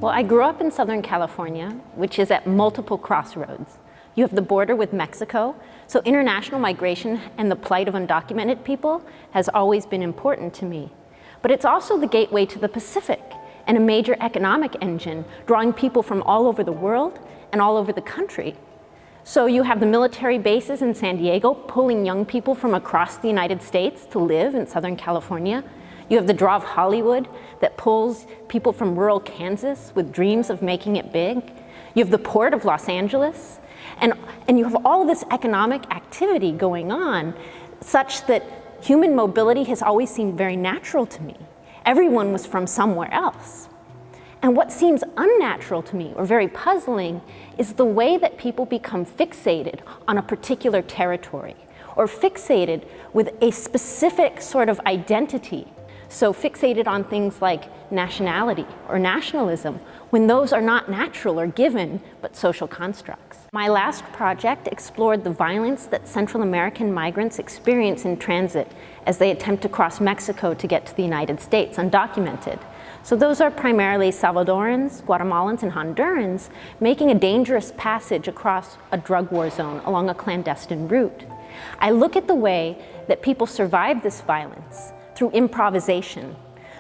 Well, I grew up in Southern California, which is at multiple crossroads. You have the border with Mexico, so international migration and the plight of undocumented people has always been important to me. But it's also the gateway to the Pacific and a major economic engine, drawing people from all over the world and all over the country. So you have the military bases in San Diego pulling young people from across the United States to live in Southern California. You have the draw of Hollywood that pulls people from rural Kansas with dreams of making it big. You have the port of Los Angeles. And you have all of this economic activity going on such that human mobility has always seemed very natural to me. Everyone was from somewhere else. And what seems unnatural to me, or very puzzling, is the way that people become fixated on a particular territory, or fixated with a specific sort of identity. So fixated on things like nationality or nationalism, when those are not natural or given, but social constructs. My last project explored the violence that Central American migrants experience in transit as they attempt to cross Mexico to get to the United States, undocumented. So those are primarily Salvadorans, Guatemalans, and Hondurans making a dangerous passage across a drug war zone along a clandestine route. I look at the way that people survive this violence through improvisation,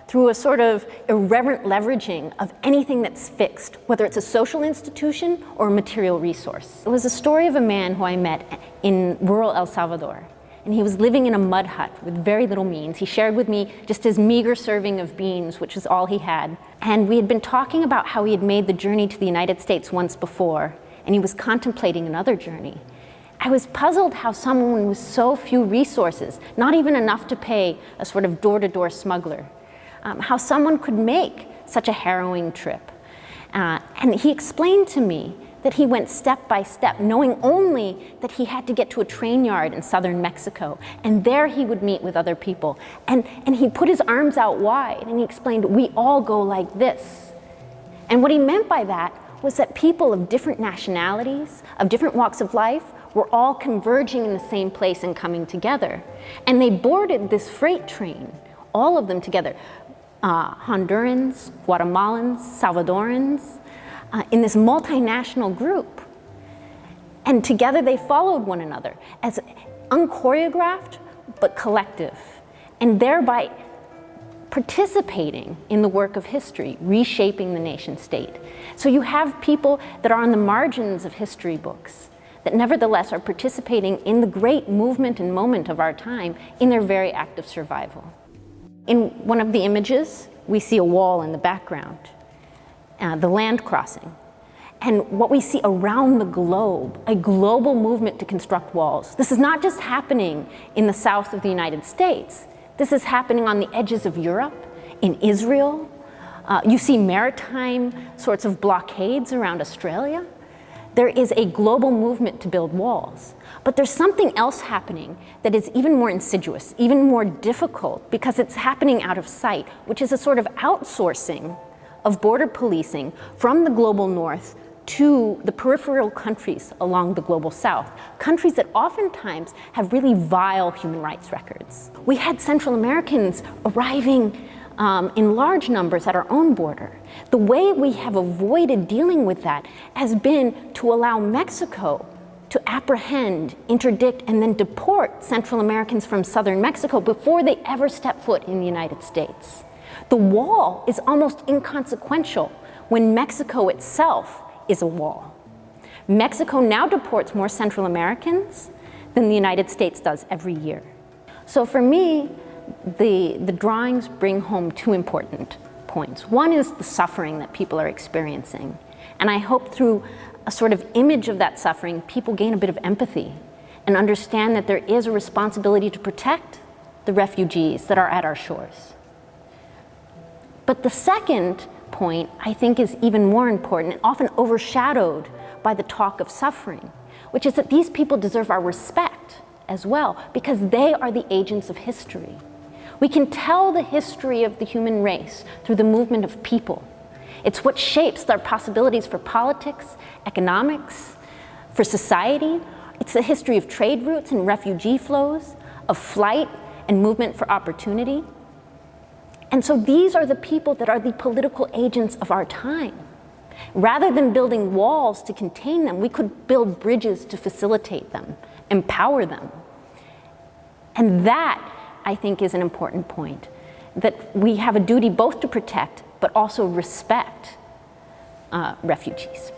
through a sort of irreverent leveraging of anything that's fixed, whether it's a social institution or a material resource. It was a story of a man who I met in rural El Salvador, and he was living in a mud hut with very little means. He shared with me just his meager serving of beans, which is all he had. And we had been talking about how he had made the journey to the United States once before, and he was contemplating another journey. I was puzzled how someone with so few resources, not even enough to pay a sort of door-to-door smuggler, how someone could make such a harrowing trip. And he explained to me that he went step by step, knowing only that he had to get to a train yard in southern Mexico, and there he would meet with other people. And he put his arms out wide, and he explained, we all go like this. And what he meant by that was that people of different nationalities, of different walks of life, were all converging in the same place and coming together. And they boarded this freight train, all of them together, Hondurans, Guatemalans, Salvadorans, in this multinational group. And together they followed one another as unchoreographed but collective, and thereby participating in the work of history, reshaping the nation state. So you have people that are on the margins of history books that nevertheless are participating in the great movement and moment of our time in their very act of survival. In one of the images, we see a wall in the background, the land crossing. And what we see around the globe, a global movement to construct walls. This is not just happening in the south of the United States. This is happening on the edges of Europe, in Israel. You see maritime sorts of blockades around Australia. There is a global movement to build walls. But there's something else happening that is even more insidious, even more difficult, because it's happening out of sight, which is a sort of outsourcing of border policing from the global north to the peripheral countries along the global south, countries that oftentimes have really vile human rights records. We had Central Americans arriving in large numbers at our own border. The way we have avoided dealing with that has been to allow Mexico to apprehend, interdict, and then deport Central Americans from southern Mexico before they ever step foot in the United States. The wall is almost inconsequential when Mexico itself is a wall. Mexico now deports more Central Americans than the United States does every year. So for me, the drawings bring home two important points. One is the suffering that people are experiencing. And I hope through a sort of image of that suffering, people gain a bit of empathy and understand that there is a responsibility to protect the refugees that are at our shores. But the second point, I think, is even more important and often overshadowed by the talk of suffering, which is that these people deserve our respect as well, because they are the agents of history. We can tell the history of the human race through the movement of people. It's what shapes our possibilities for politics, economics, for society. It's the history of trade routes and refugee flows, of flight and movement for opportunity. And so these are the people that are the political agents of our time. Rather than building walls to contain them, we could build bridges to facilitate them, empower them. And that, I think, is an important point, that we have a duty both to protect but also respect refugees.